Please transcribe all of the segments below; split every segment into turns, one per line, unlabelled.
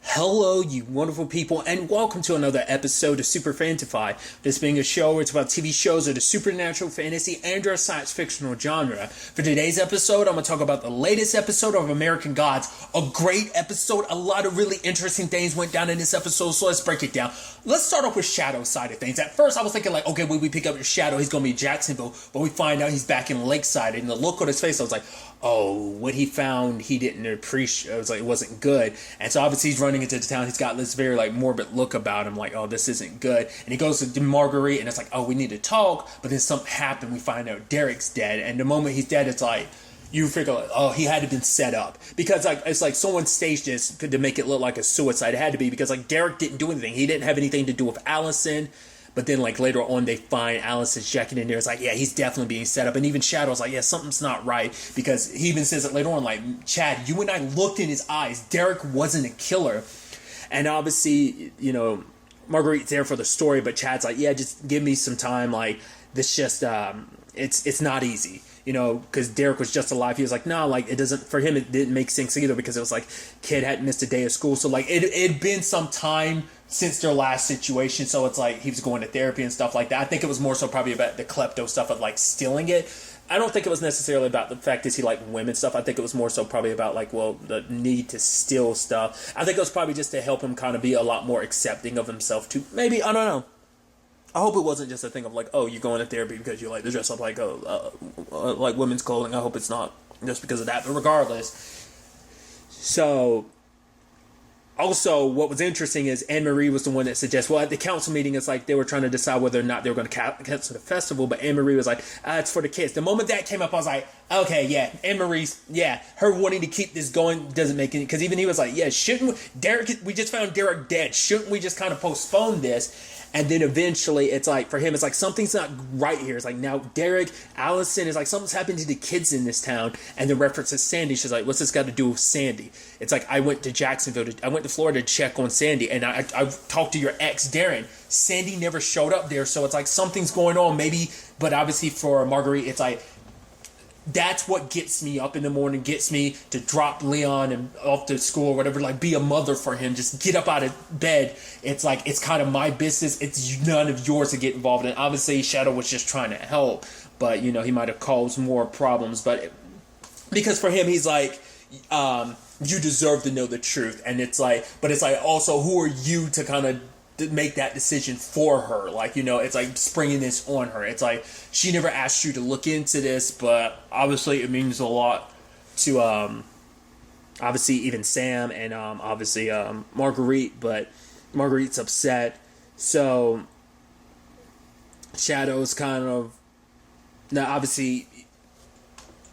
Hello, you wonderful people, and welcome to another episode of Super-Fanta-Fi. This being a show where it's about TV shows of the supernatural, fantasy, and or science fictional genre. For today's episode, I'm going to talk about the latest episode of American Gods. A great episode. A lot of really interesting things went down in this episode, so let's break it down. Let's start off with Shadow's side of things. At first, I was thinking okay, when we pick up your Shadow, he's going to be Jacksonville, but we find out he's back in Lakeside, and the look on his face, I was like, oh, what he found, he didn't appreciate. It wasn't good. And so obviously he's running into the town. He's got this very morbid look about him, oh, this isn't good. And he goes to Marguerite, and it's oh, we need to talk. But then something happened. We find out Derek's dead. And the moment he's dead, it's you figure, oh, he had to have been set up. Because it's someone staged this to make it look like a suicide. It had to be because Derek didn't do anything. He didn't have anything to do with Allison. But then, later on, they find Allison's jacket in there. It's yeah, he's definitely being set up. And even Shadow's yeah, something's not right. Because he even says it later on, Chad, you and I looked in his eyes. Derek wasn't a killer. And obviously, Marguerite's there for the story. But Chad's yeah, just give me some time. This just, it's not easy. Because Derek was just alive. He was no, it doesn't, for him, it didn't make sense either. Because it was kid hadn't missed a day of school. So, it'd been some time since their last situation, so it's he was going to therapy and stuff like that. I think it was more so probably about the klepto stuff of stealing it. I don't think it was necessarily about the fact that he liked women stuff. I think it was more so probably about the need to steal stuff. I think it was probably just to help him kind of be a lot more accepting of himself too. Maybe, I don't know. I hope it wasn't just a thing of oh, you're going to therapy because you like to dress up like women's clothing. I hope it's not just because of that. But regardless, so. Also, what was interesting is Anne-Marie was the one that suggests, at the council meeting, it's they were trying to decide whether or not they were going to cancel the festival, but Anne-Marie was it's for the kids. The moment that came up, I was okay, yeah, Anne-Marie's, yeah, her wanting to keep this going doesn't make any, because even he was yeah, shouldn't we just found Derek dead, shouldn't we just kind of postpone this? And then eventually, it's for him, it's something's not right here. It's now Derek, Allison is something's happened to the kids in this town. And the reference is Sandy. She's what's this got to do with Sandy? It's I went to Jacksonville, I went to Florida to check on Sandy. And I talked to your ex, Darren. Sandy never showed up there. So it's something's going on, maybe. But obviously for Marguerite, it's that's what gets me up in the morning, gets me to drop Leon and off to school or whatever, be a mother for him, just get up out of bed. It's it's kind of my business. It's none of yours to get involved in. Obviously, Shadow was just trying to help, but, he might have caused more problems. But because for him, he's you deserve to know the truth. And it's but it's also, who are you to kind of make that decision for her? It's springing this on her. It's she never asked you to look into this, but obviously it means a lot to obviously even Sam and obviously Marguerite, but Marguerite's upset. So Shadow's kind of now obviously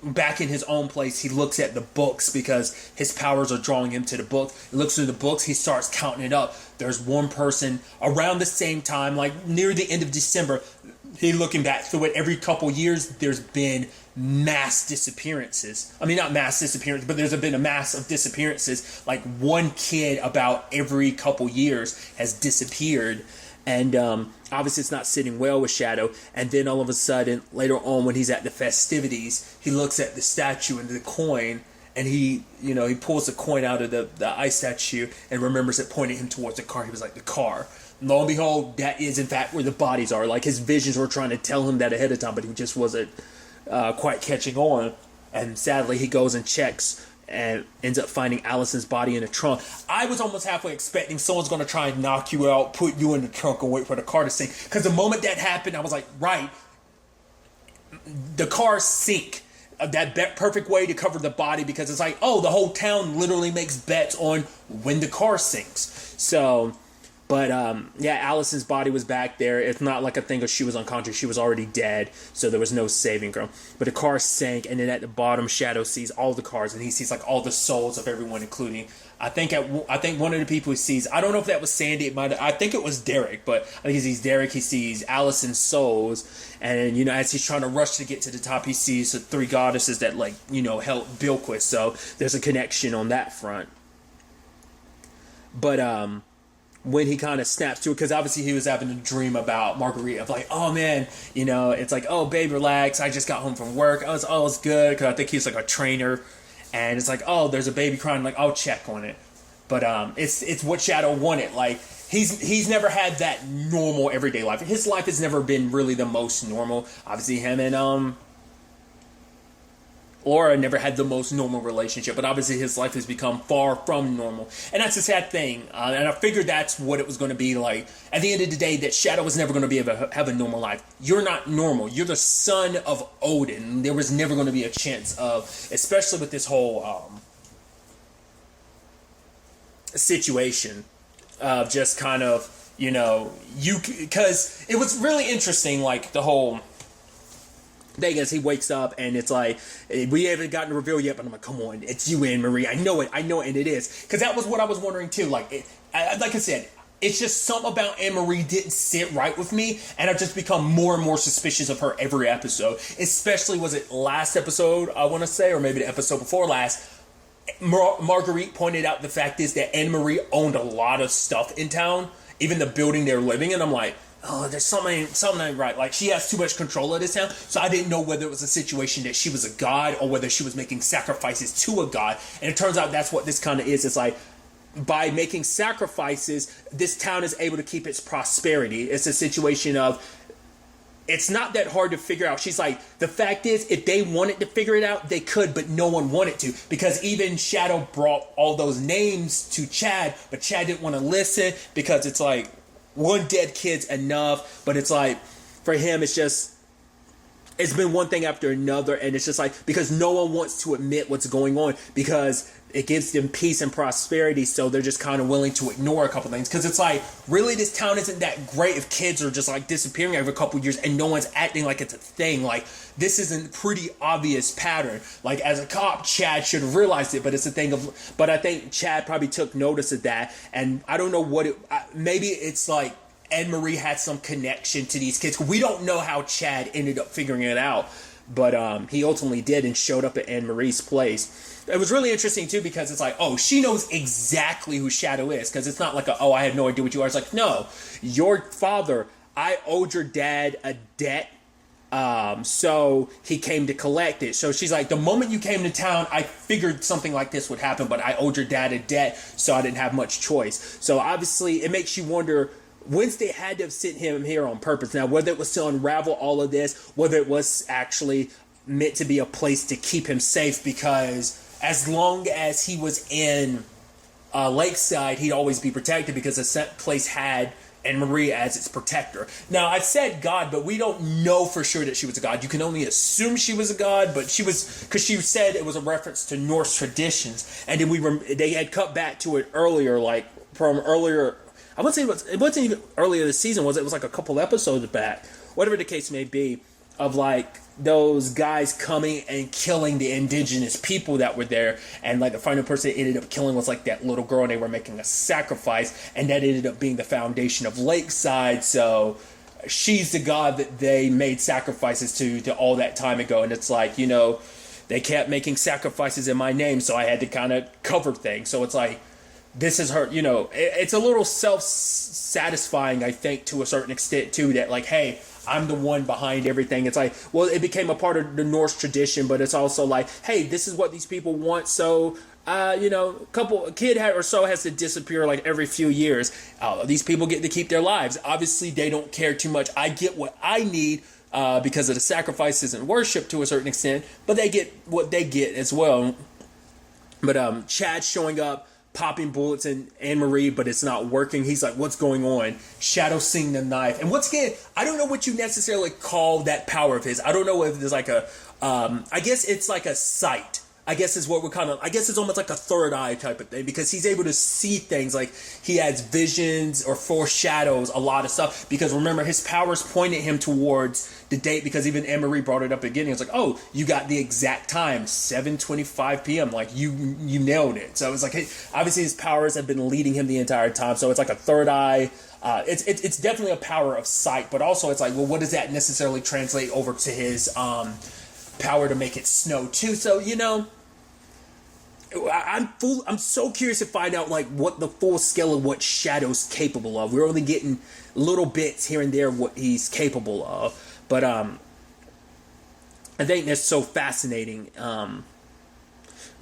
back in his own place. He looks at the books because his powers are drawing him to the book. He looks through the books. He starts counting it up. There's one person around the same time, near the end of December. He looking back through it. Every couple years, there's been mass disappearances. I mean, not mass disappearances, but there's been a mass of disappearances. One kid about every couple years has disappeared. And obviously it's not sitting well with Shadow. And then all of a sudden, later on when he's at the festivities, he looks at the statue and the coin. And he pulls the coin out of the ice statue and remembers it pointing him towards the car. He was the car. Lo and behold, that is in fact where the bodies are. His visions were trying to tell him that ahead of time, but he just wasn't quite catching on. And sadly, he goes and checks and ends up finding Allison's body in the trunk. I was almost halfway expecting someone's going to try and knock you out, put you in the trunk, and wait for the car to sink. Because the moment that happened, I was right, the cars sink. That perfect way to cover the body, because it's oh, the whole town literally makes bets on when the car sinks. So, but yeah, Allison's body was back there. It's not a thing of she was unconscious. She was already dead, so there was no saving her. But the car sank, and then at the bottom, Shadow sees all the cars, and he sees all the souls of everyone, including I think one of the people he sees, I don't know if that was Sandy. I think it was Derek, but I think he sees Derek. He sees Allison's souls, and as he's trying to rush to get to the top, he sees the three goddesses that help Bilquis. So there's a connection on that front. But when he kind of snaps to it, because obviously he was having a dream about Marguerite of oh man, it's oh babe, relax, I just got home from work, it's good, because I think he's a trainer. And it's oh, there's a baby crying, I'll check on it. But it's what Shadow wanted. Like he's never had that normal everyday life. His life has never been really the most normal. Obviously, him and Laura never had the most normal relationship, but obviously his life has become far from normal, and that's a sad thing. And I figured that's what it was going to be like. At the end of the day, that Shadow was never going to be able to have a normal life. You're not normal. You're the son of Odin. There was never going to be a chance of, especially with this whole situation of just kind of, you know, because it was really interesting, like the whole Vegas, he wakes up and it's like, we haven't gotten a reveal yet, but I'm like, come on, it's you, Anne-Marie. I know it, and it is. Because that was what I was wondering too. Like I said, it's just something about Anne-Marie didn't sit right with me, and I've just become more and more suspicious of her every episode. Especially, was it last episode, I want to say, or maybe the episode before last, Marguerite pointed out the fact is that Anne-Marie owned a lot of stuff in town, even the building they're living in. I'm like, oh, there's something ain't right. Like, she has too much control of this town. So I didn't know whether it was a situation that she was a god or whether she was making sacrifices to a god. And it turns out that's what this kind of is. It's like, by making sacrifices, this town is able to keep its prosperity. It's a situation of, it's not that hard to figure out. She's like, the fact is, if they wanted to figure it out, they could, but no one wanted to. Because even Shadow brought all those names to Chad, but Chad didn't want to listen because it's like, one dead kid's enough. But it's like, for him, it's just, it's been one thing after another. And it's just like, because no one wants to admit what's going on because it gives them peace and prosperity. So they're just kind of willing to ignore a couple things. Because it's like, really, this town isn't that great if kids are just like disappearing every couple years and no one's acting like it's a thing. Like, this is a pretty obvious pattern. Like, as a cop, Chad should have realized it, but it's a thing of, but I think Chad probably took notice of that. And I don't know what it, maybe it's like Anne-Marie had some connection to these kids. We don't know how Chad ended up figuring it out, but he ultimately did and showed up at Anne-Marie's place. It was really interesting too because it's like, oh, she knows exactly who Shadow is, because it's not like oh, I have no idea what you are. It's like, no, your father, I owed your dad a debt, so he came to collect it. So she's like, the moment you came to town, I figured something like this would happen, but I owed your dad a debt, so I didn't have much choice. So obviously it makes you wonder, Wednesday had to have sent him here on purpose. Now, whether it was to unravel all of this, whether it was actually meant to be a place to keep him safe, because as long as he was in Lakeside, he'd always be protected because the place had Anne-Marie as its protector. Now, I said God, but we don't know for sure that she was a god. You can only assume she was a god, but she was, because she said it was a reference to Norse traditions. And then they had cut back to it earlier, like from earlier, I wouldn't say it wasn't even earlier this season, was it? It was like a couple episodes back, whatever the case may be, of like those guys coming and killing the indigenous people that were there. And like the final person they ended up killing was like that little girl, and they were making a sacrifice, and that ended up being the foundation of Lakeside. So she's the god that they made sacrifices to all that time ago. And it's like, you know, they kept making sacrifices in my name, so I had to kind of cover things. So it's like, this is her, you know, it's a little self-satisfying, I think, to a certain extent too, that like, hey, I'm the one behind everything. It's like, well, it became a part of the Norse tradition, but it's also like, hey, this is what these people want. So, you know, a kid or so has to disappear like every few years. These people get to keep their lives. Obviously, they don't care too much. I get what I need because of the sacrifices and worship to a certain extent, but they get what they get as well. But Chad showing up, popping bullets in Anne-Marie, but it's not working. He's like, what's going on? Shadow seeing the knife. And once again, I don't know what you necessarily call that power of his. I don't know if there's like a, I guess it's like a sight. I guess is what we're kind of, I guess it's almost like a third eye type of thing, because he's able to see things, like he has visions or foreshadows a lot of stuff, because remember, his powers pointed him towards the date, because even Anne-Marie brought it up again. It's like, oh, you got the exact time, 7:25 p.m. Like you nailed it. So it's like, obviously his powers have been leading him the entire time. So it's like a third eye. It's definitely a power of sight, but also it's like, well, what does that necessarily translate over to his power to make it snow too? So, you know, I'm so curious to find out like what the full scale of what Shadow's capable of. We're only getting little bits here and there of what he's capable of, but I think that's so fascinating.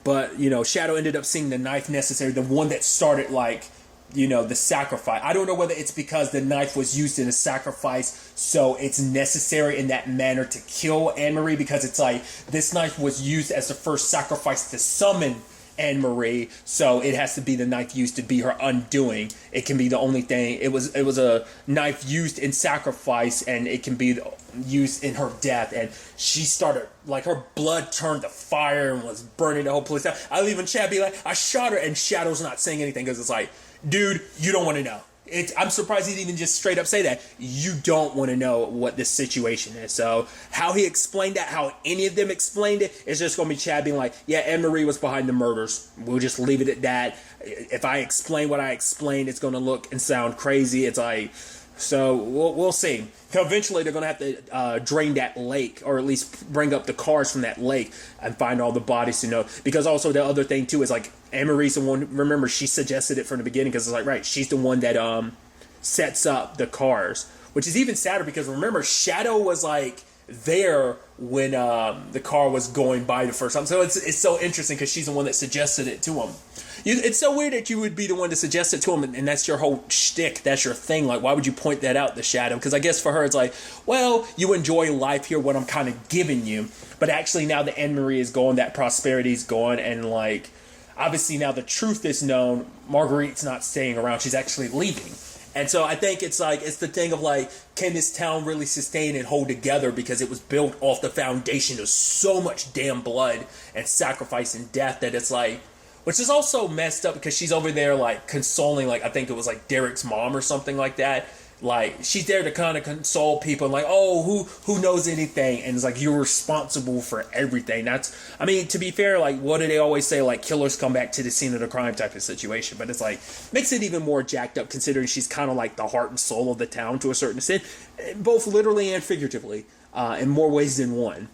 But, you know, Shadow ended up seeing the knife necessary, the one that started, like, you know, the sacrifice. I don't know whether it's because the knife was used in a sacrifice, so it's necessary in that manner to kill Anne-Marie, because it's like, this knife was used as the first sacrifice to summon Anne-Marie, so it has to be the knife used to be her undoing. It can be the only thing. It was a knife used in sacrifice, and it can be used in her death. And she started, like, her blood turned to fire and was burning the whole place down. I'll even Chad be like, I shot her, and Shadow's not saying anything, because it's like, dude, you don't want to know. I'm surprised he'd even just straight up say that. You don't want to know what this situation is. So how he explained that, how any of them explained it, is just going to be Chad being like, yeah, Anne-Marie was behind the murders. We'll just leave it at that. If I explain what I explained, it's going to look and sound crazy. It's like, so we'll see. Eventually, they're going to have to drain that lake, or at least bring up the cars from that lake and find all the bodies to know. Because also the other thing, too, is like, Anne-Marie's the one, remember, she suggested it from the beginning, because it's like, right, she's the one that sets up the cars. Which is even sadder, because remember, Shadow was like there when the car was going by the first time. So it's so interesting, because she's the one that suggested it to him. It's so weird that you would be the one to suggest it to him, and that's your whole shtick, that's your thing. Like, why would you point that out, the Shadow? Because I guess for her, it's like, well, you enjoy life here, what I'm kind of giving you. But actually, now that Anne-Marie is gone, that prosperity is gone, and, like, obviously now the truth is known, Marguerite's not staying around, she's actually leaving. And so I think it's like, it's the thing of like, can this town really sustain and hold together, because it was built off the foundation of so much damn blood and sacrifice and death, that it's like, which is also messed up, because she's over there like consoling, like, I think it was like Derek's mom or something like that. Like, she's there to kind of console people, and like, oh, who knows anything, and it's like, you're responsible for everything. That's, I mean, to be fair, like, what do they always say, like, killers come back to the scene of the crime type of situation. But it's like, makes it even more jacked up, considering she's kind of like the heart and soul of the town to a certain extent, both literally and figuratively, in more ways than one.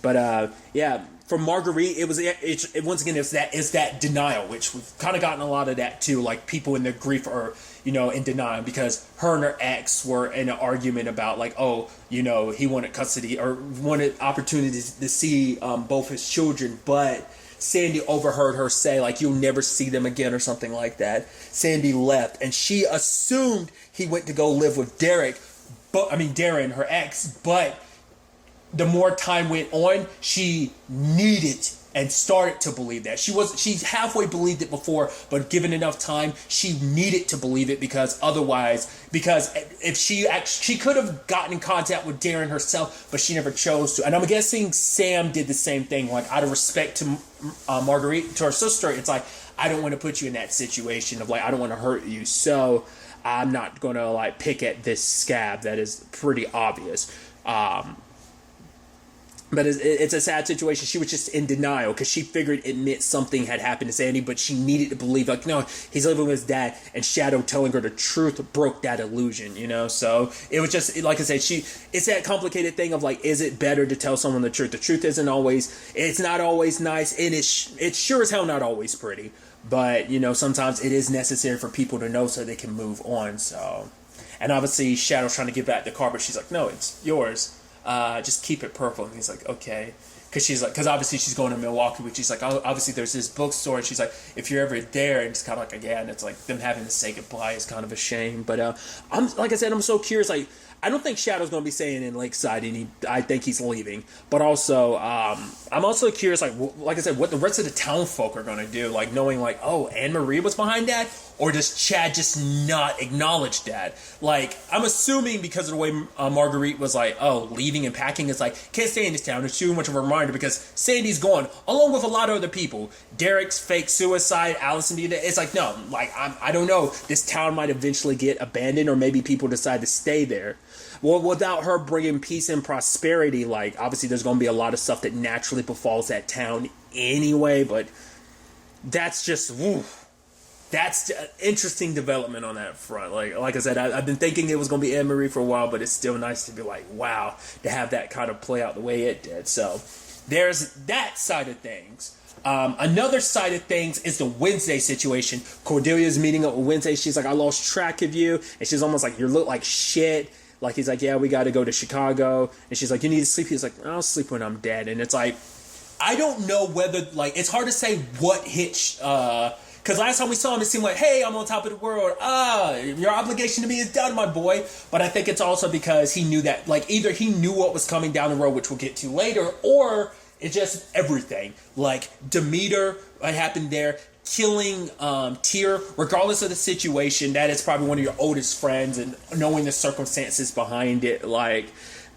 But yeah, for Marguerite, once again, it's that denial, which we've kind of gotten a lot of that too. Like, people in their grief are, you know, in denial, because her and her ex were in an argument about, like, oh, you know, he wanted custody or wanted opportunities to see both his children, but Sandy overheard her say, like, you'll never see them again or something like that. Sandy left, and she assumed he went to go live with Derek, Darren, her ex, but the more time went on, she needed and started to believe that. She halfway believed it before, but given enough time, she needed to believe it, because if she could have gotten in contact with Darren herself, but she never chose to. And I'm guessing Sam did the same thing, like, out of respect to Marguerite, to her sister. It's like, I don't want to put you in that situation of, like, I don't want to hurt you, so I'm not going to, like, pick at this scab that is pretty obvious. But it's a sad situation. She was just in denial, because she figured it meant something had happened to Sandy, but she needed to believe, like, no, he's living with his dad, and Shadow telling her the truth broke that illusion, you know? So it was just, like I said, it's that complicated thing of, like, is it better to tell someone the truth? The truth it's not always nice, and it's sure as hell not always pretty, but, you know, sometimes it is necessary for people to know so they can move on, so. And obviously, Shadow's trying to give back the car, but she's like, no, it's yours. Just keep it purple. And he's like, okay. Because obviously she's going to Milwaukee, which she's like, oh, obviously there's this bookstore, and she's like, if you're ever there, and it's kind of like, yeah, and it's like them having to say goodbye is kind of a shame. But like I said, I'm so curious. Like, I don't think Shadow's going to be staying in Lakeside, and I think he's leaving. But also, I'm also curious, like I said, what the rest of the town folk are going to do, like, knowing, like, oh, Anne-Marie was behind that, or does Chad just not acknowledge that? Like, I'm assuming because of the way Marguerite was like, oh, leaving and packing, it's like, can't stay in this town. It's too much of a reminder, because Sandy's gone, along with a lot of other people. Derek's fake suicide, Allison being there. It's like, no, like, I don't know. This town might eventually get abandoned, or maybe people decide to stay there. Well, without her bringing peace and prosperity, like, obviously there's going to be a lot of stuff that naturally befalls that town anyway, but that's just, that's an interesting development on that front. Like I said, I've been thinking it was going to be Anne-Marie for a while, but it's still nice to be like, wow, to have that kind of play out the way it did. So there's that side of things. Another side of things is the Wednesday situation. Cordelia's meeting up with Wednesday. She's like, I lost track of you. And she's almost like, you look like shit. Like, he's like, yeah, we got to go to Chicago. And she's like, you need to sleep. He's like, I'll sleep when I'm dead. And it's like, I don't know whether, like, it's hard to say what hit, because last time we saw him, it seemed like, hey, I'm on top of the world. Your obligation to me is done, my boy. But I think it's also because he knew that, like, either he knew what was coming down the road, which we'll get to later, or it's just everything. Like, Demeter, what happened there, killing Tyr, regardless of the situation, that is probably one of your oldest friends, and knowing the circumstances behind it, like,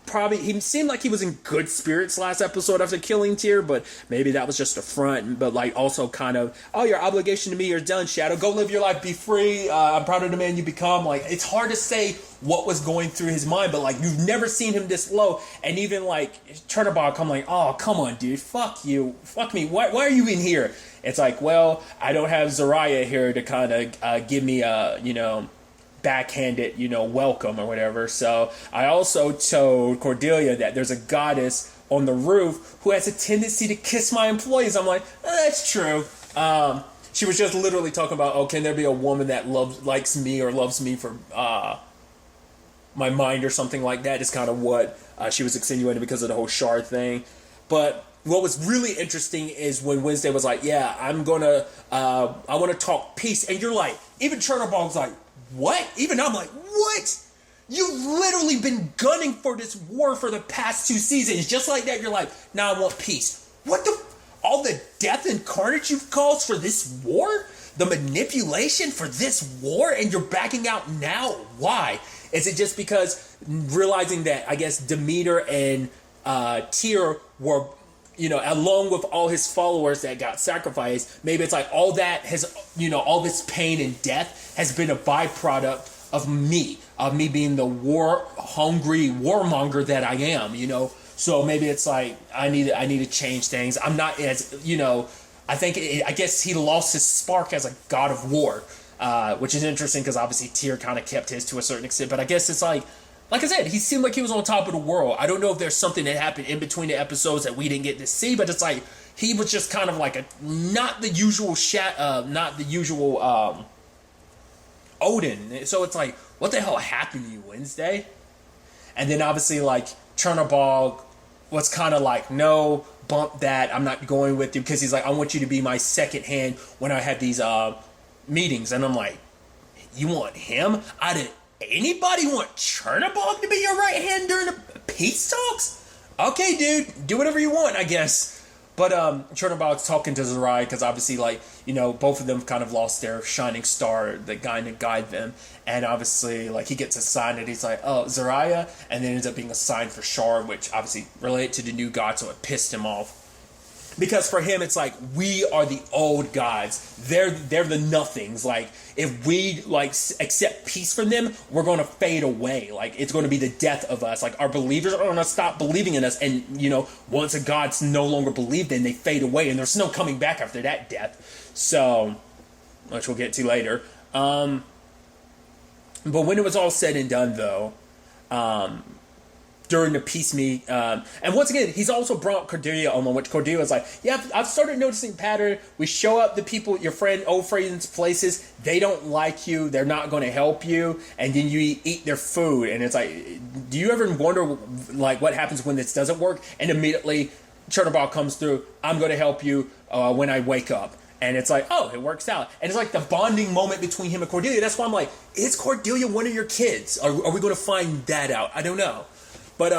probably he seemed like he was in good spirits last episode after killing Tyr, but maybe that was just a front. But like also kind of, oh, your obligation to me, you're done, Shadow. Go live your life, be free. I'm proud of the man you become. Like, it's hard to say what was going through his mind, but like you've never seen him this low. And even like Chernobog come like, oh, come on, dude, fuck you, fuck me. Why are you in here? It's like, well, I don't have Zarya here to kind of give me a, backhanded, welcome or whatever. So I also told Cordelia that there's a goddess on the roof who has a tendency to kiss my employees. I'm like, that's true. She was just literally talking about, oh, can there be a woman that likes me or loves me for my mind or something like that? Is kind of what she was insinuating because of the whole shard thing. But what was really interesting is when Wednesday was like, yeah, I want to talk peace. And you're like, even Chernobog's like, what? Even I'm like, what? You've literally been gunning for this war for the past 2 seasons. Just like that, you're like, nah, I want peace. What the? All the death and carnage you've caused for this war? The manipulation for this war? And you're backing out now? Why? Is it just because realizing that, I guess, Demeter and Tyr were, along with all his followers that got sacrificed, maybe it's like all that has, all this pain and death has been a byproduct of me being the war-hungry warmonger that I am, So maybe it's like, I need to change things. I'm not as, I guess he lost his spark as a god of war, which is interesting because obviously Tyr kind of kept his to a certain extent, but I guess it's like I said, he seemed like he was on top of the world. I don't know if there's something that happened in between the episodes that we didn't get to see, but it's like he was just kind of like not the usual Odin. So it's like, what the hell happened to you, Wednesday? And then obviously like Chernobog was kind of like, no, bump that. I'm not going with you, because he's like, I want you to be my second hand when I have these meetings. And I'm like, you want him? Anybody want Chernobog to be your right hand during the peace talks? Okay, dude, do whatever you want, I guess. But Chernobog's talking to Zarya because obviously, both of them kind of lost their shining star, the guy to guide them. And obviously, he gets assigned and he's like, oh, Zarya. And then ends up being assigned for Shard, which obviously related to the new god, so it pissed him off. Because for him, it's like, we are the old gods. They're the nothings. Like, if we, accept peace from them, we're going to fade away. Like, it's going to be the death of us. Like, our believers are going to stop believing in us. And, once a god's no longer believed in, they fade away. And there's no coming back after that death. So, which we'll get to later. But when it was all said and done, though, during the peace meet. And once again, he's also brought Cordelia on, which Cordelia was like, yeah, I've started noticing pattern. We show up the people, your old friends' places, they don't like you, they're not going to help you, and then you eat their food. And it's like, do you ever wonder, what happens when this doesn't work? And immediately, Chernobog comes through, I'm going to help you when I wake up. And it's like, oh, it works out. And it's like the bonding moment between him and Cordelia. That's why I'm like, is Cordelia one of your kids? Are we going to find that out? I don't know. But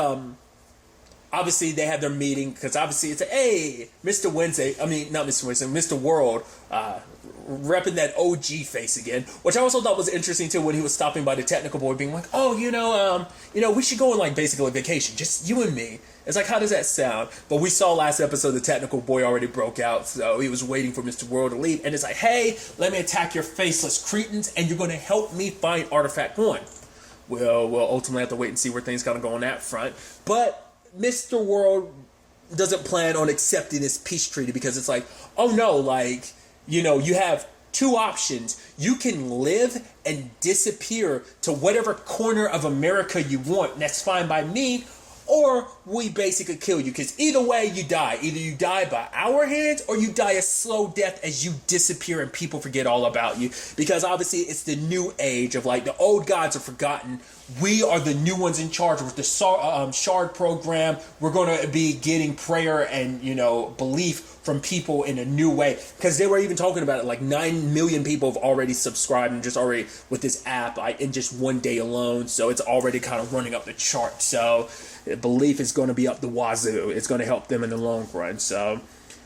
obviously they have their meeting, because obviously it's hey, Mr. Wednesday, not Mr. Wednesday, Mr. World, repping that OG face again, which I also thought was interesting too, when he was stopping by the technical board being like, oh, we should go on basically vacation, just you and me. It's like, how does that sound? But we saw last episode the technical boy already broke out, so he was waiting for Mr. World to leave, and it's like, hey, let me attack your faceless cretins, and you're going to help me find Artifact 1. We'll ultimately have to wait and see where things kind of go on that front. But Mr. World doesn't plan on accepting this peace treaty, because it's like, oh no, you have two options. You can live and disappear to whatever corner of America you want, and that's fine by me, or we basically kill you. Because either way, you die. Either you die by our hands, or you die a slow death as you disappear and people forget all about you. Because obviously, it's the new age of like the old gods are forgotten. We are the new ones in charge with the Shard program. We're going to be getting prayer and, belief from people in a new way. Because they were even talking about it, like 9 million people have already subscribed and just already with this app in just one day alone. So it's already kind of running up the chart. So belief is going to be up the wazoo. It's going to help them in the long run. So,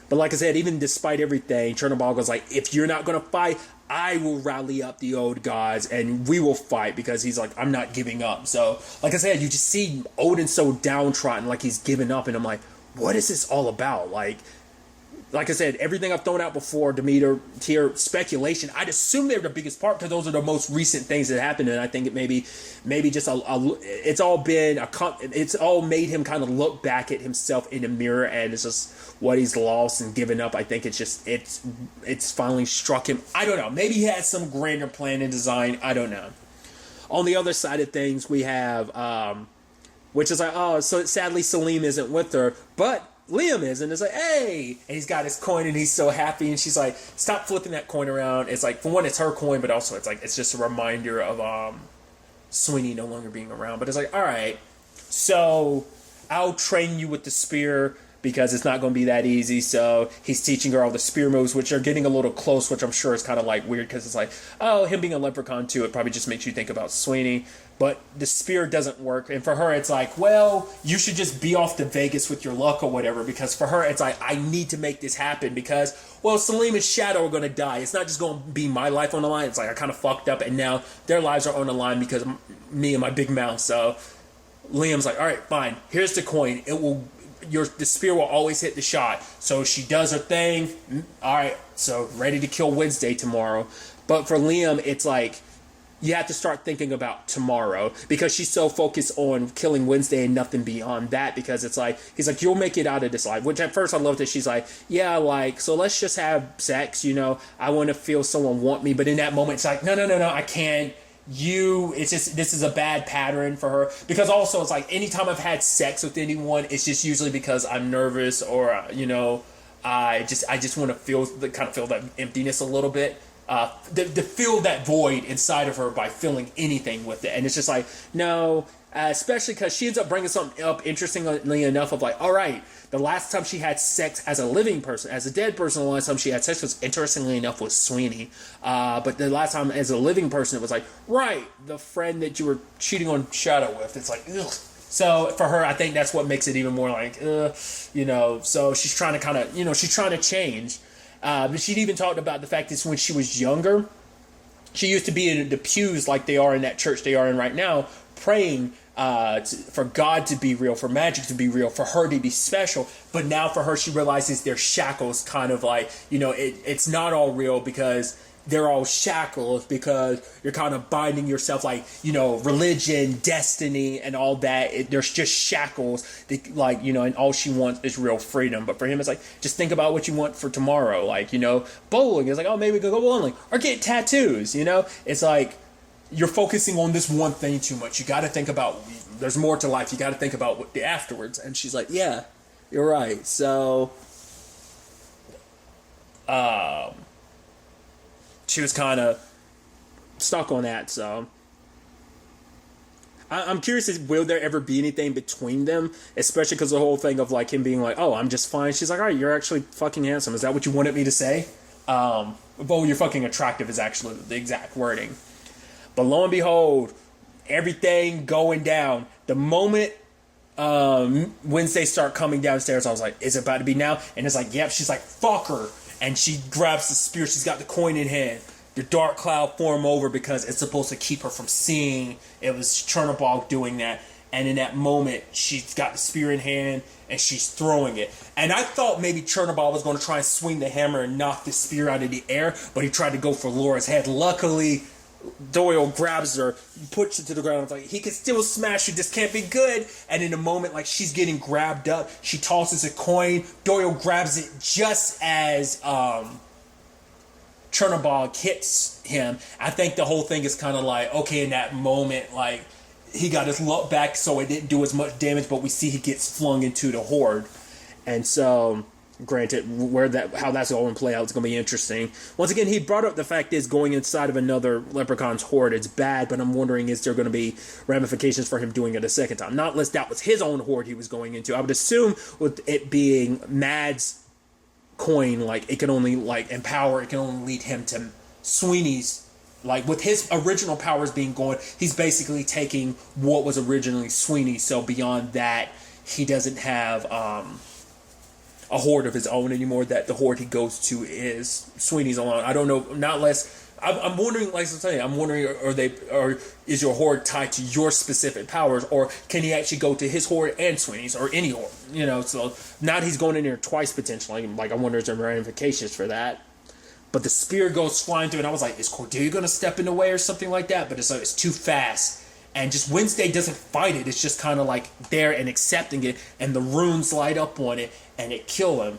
but like I said, even despite everything, Chernobyl was like, if you're not going to fight, I will rally up the old gods and we will fight, because he's like, I'm not giving up. So, like I said, you just see Odin so downtrodden, like he's giving up, and I'm like, what is this all about? Like I said, everything I've thrown out before, Demeter, tier, speculation, I'd assume they're the biggest part because those are the most recent things that happened, and I think it maybe just it's all made him kind of look back at himself in the mirror, and it's just what he's lost and given up. I think it's finally struck him. I don't know. Maybe he had some grander plan and design. I don't know. On the other side of things, we have, which is like, oh, so sadly Salim isn't with her, but Liam is, and it's like, hey, and he's got his coin and he's so happy, and she's like, stop flipping that coin around. It's like, for one, it's her coin, but also it's just a reminder of Sweeney no longer being around. But it's like, all right, so I'll train you with the spear, because it's not going to be that easy. So he's teaching her all the spear moves, which are getting a little close, which I'm sure is kind of like weird, because it's like, oh, him being a leprechaun too, it probably just makes you think about Sweeney. But the spear doesn't work. And for her, it's like, well, you should just be off to Vegas with your luck or whatever. Because for her, it's like, I need to make this happen because, well, Salim and Shadow are going to die. It's not just going to be my life on the line. It's like, I kind of fucked up, and now their lives are on the line because of me and my big mouth. So Liam's like, all right, fine. Here's the coin. The spear will always hit the shot. So she does her thing. All right, so ready to kill Wednesday tomorrow. But for Liam, it's like, you have to start thinking about tomorrow, because she's so focused on killing Wednesday and nothing beyond that, because it's like, he's like, you'll make it out of this life. Which at first I loved that she's like, yeah, like, so let's just have sex, I want to feel someone want me. But in that moment, it's like, no, I can't. This is a bad pattern for her, because also it's like, anytime I've had sex with anyone, it's just usually because I'm nervous, or I just want to feel that emptiness a little bit, to fill that void inside of her by feeling anything with it. And it's just like, no, especially because she ends up bringing something up, interestingly enough, of like, all right, the last time she had sex as a living person, as a dead person, the last time she had sex was, interestingly enough, was Sweeney. But the last time as a living person, it was like, right, the friend that you were cheating on Shadow with. It's like, ugh. So for her, I think that's what makes it even more like, so she's trying to she's trying to change. But she'd even talked about the fact that when she was younger, she used to be in the pews like they are in that church they are in right now, praying for God to be real, for magic to be real, for her to be special. But now for her, she realizes they're shackles, kind of like, it's not all real, because they're all shackles, because you're kind of binding yourself, like, religion, destiny, and all that. There's just shackles, like, and all she wants is real freedom. But for him, it's like, just think about what you want for tomorrow. Like, bowling. It's like, oh, maybe we could go bowling. Or get tattoos, It's like, you're focusing on this one thing too much. You got to think about, there's more to life. You got to think about the afterwards. And she's like, yeah, you're right. So, she was kind of stuck on that. So I'm curious, will there ever be anything between them? Especially because the whole thing of like him being like, oh, I'm just fine. She's like, all right, you're actually fucking handsome. Is that what you wanted me to say? Well, you're fucking attractive is actually the exact wording. But lo and behold, everything going down. The moment Wednesday start coming downstairs, I was like, is it about to be now? And it's like, yep. She's like, fuck her. And she grabs the spear. She's got the coin in hand. The dark cloud form over, because it's supposed to keep her from seeing. It was Chernobyl doing that. And in that moment, she's got the spear in hand and she's throwing it. And I thought maybe Chernobyl was going to try and swing the hammer and knock the spear out of the air, but he tried to go for Laura's head. Luckily, Doyle grabs her, puts it to the ground. It's like, he can still smash you. This can't be good. And in a moment, like, she's getting grabbed up. She tosses a coin. Doyle grabs it just as Chernobyl hits him. I think the whole thing is kind of like, okay, in that moment, like, he got his luck back, so it didn't do as much damage, but we see he gets flung into the horde. And so, granted, how that's all going to play out is going to be interesting. Once again, he brought up the fact is going inside of another Leprechaun's horde, it's bad, but I'm wondering, is there going to be ramifications for him doing it a second time? Not unless that was his own horde he was going into. I would assume with it being Mad's coin, like, it can only, like, empower, it can only lead him to Sweeney's. Like, with his original powers being gone, he's basically taking what was originally Sweeney. So beyond that, he doesn't have a horde of his own anymore. That the horde he goes to is Sweeney's alone. I don't know. Not less. I'm wondering. Like I'm saying, I'm wondering, or is your horde tied to your specific powers, or can he actually go to his horde and Sweeney's or any horde? You know. So now he's going in there twice potentially. Like, I wonder if there are ramifications for that. But the spear goes flying through, and I was like, is Cordelia going to step in the way or something like that? But it's like, it's too fast. And just Wednesday doesn't fight it. It's just kind of like there and accepting it, and the runes light up on it, and it kill him.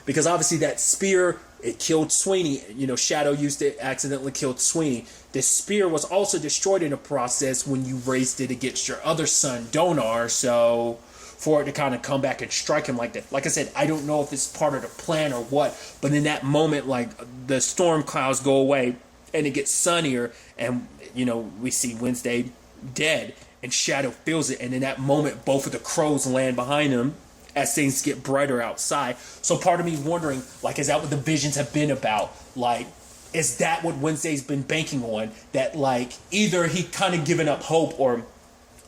Because obviously that spear, it killed Sweeney. You know, Shadow used it, accidentally killed Sweeney. The spear was also destroyed in the process when you raised it against your other son, Donar, so for it to kind of come back and strike him like that. Like I said, I don't know if it's part of the plan or what, but in that moment, like, the storm clouds go away and it gets sunnier, and, you know, we see Wednesday dead, and Shadow feels it, and in that moment, both of the crows land behind him as things get brighter outside. So part of me wondering, like, is that what the visions have been about? Like, is that what Wednesday's been banking on? That, like, either he kind of given up hope,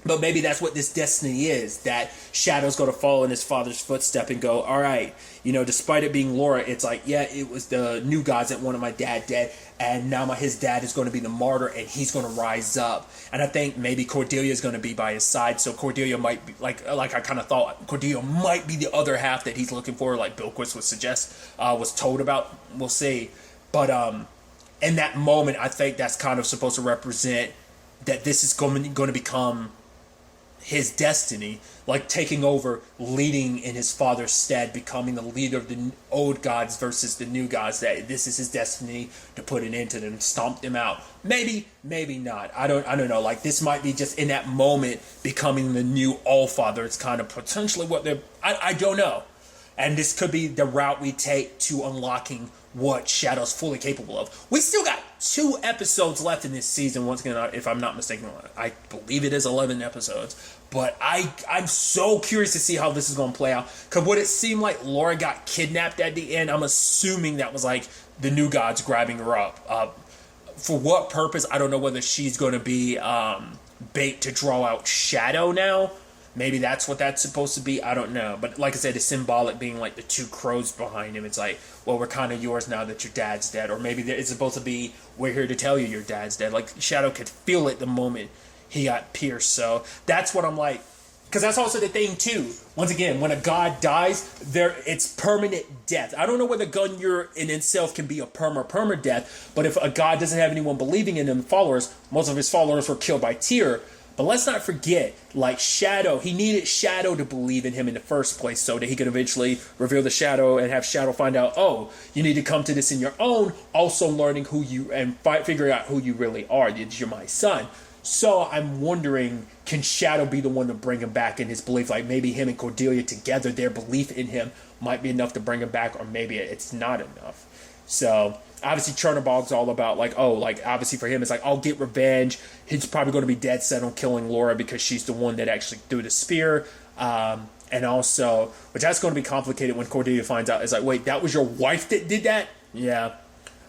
but maybe that's what this destiny is, that Shadow's going to follow in his father's footstep and go, all right, you know, despite it being Laura, it's like, yeah, it was the new gods that wanted my dad dead, and now his dad is going to be the martyr, and he's going to rise up. And I think maybe Cordelia is going to be by his side, so Cordelia might be, like I kind of thought, Cordelia might be the other half that he's looking for, like Bilquis would suggest, was told about. We'll see. But in that moment, I think that's kind of supposed to represent that this is going to become his destiny, like taking over, leading in his father's stead, becoming the leader of the old gods versus the new gods, that this is his destiny to put an end to them, stomp them out. Maybe not. I don't know. Like, this might be just in that moment becoming the new All-Father. It's kind of potentially what they're, I don't know. And this could be the route we take to unlocking what Shadow's fully capable of. We still got 2 episodes left in this season. Once again, if I'm not mistaken, I believe it is 11 episodes. But I'm so curious to see how this is going to play out. Because would it seem like Laura got kidnapped at the end? I'm assuming that was like the new gods grabbing her up. For what purpose? I don't know whether she's going to be bait to draw out Shadow now. Maybe that's what that's supposed to be. I don't know. But like I said, it's symbolic, being like the 2 crows behind him. It's like, well, we're kind of yours now that your dad's dead. Or maybe it's supposed to be, we're here to tell you your dad's dead. Like, Shadow could feel it the moment he got pierced. So that's what I'm like. Because that's also the thing, too. Once again, when a god dies, it's permanent death. I don't know whether Gungnir in itself can be a perma death. But if a god doesn't have anyone believing in him, followers, most of his followers were killed by Tyr. But let's not forget, like, Shadow, he needed Shadow to believe in him in the first place so that he could eventually reveal the Shadow and have Shadow find out, oh, you need to come to this in your own, also learning who you, and figuring out who you really are. You're my son. So I'm wondering, can Shadow be the one to bring him back in his belief? Like, maybe him and Cordelia together, their belief in him might be enough to bring him back, or maybe it's not enough. So obviously Chernobog's all about, like, oh, like, obviously for him it's like, I'll get revenge. He's probably going to be dead set on killing Laura because she's the one that actually threw the spear. And also, which that's going to be complicated when Cordelia finds out. It's like, wait, that was your wife that did that? Yeah.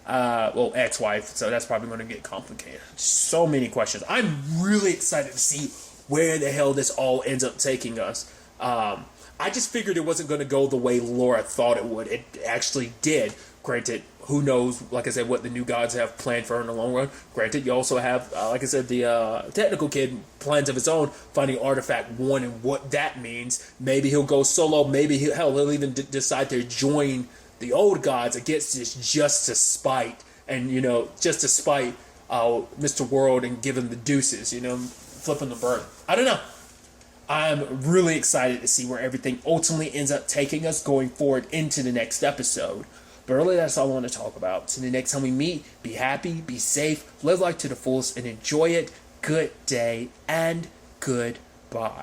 Well, ex-wife, so that's probably going to get complicated. So many questions. I'm really excited to see where the hell this all ends up taking us. I just figured it wasn't going to go the way Laura thought it would. It actually did. Granted, who knows, like I said, what the new gods have planned for her in the long run. Granted, you also have, like I said, the technical kid plans of his own, finding Artifact 1 and what that means. Maybe he'll go solo. Maybe he'll even decide to join the old gods against this just to spite, and, you know, just to spite Mr. World and give him the deuces, you know, flipping the bird. I don't know. I'm really excited to see where everything ultimately ends up taking us going forward into the next episode. But really, that's all I want to talk about. So the next time we meet, be happy, be safe, live life to the fullest, and enjoy it. good day, and goodbye.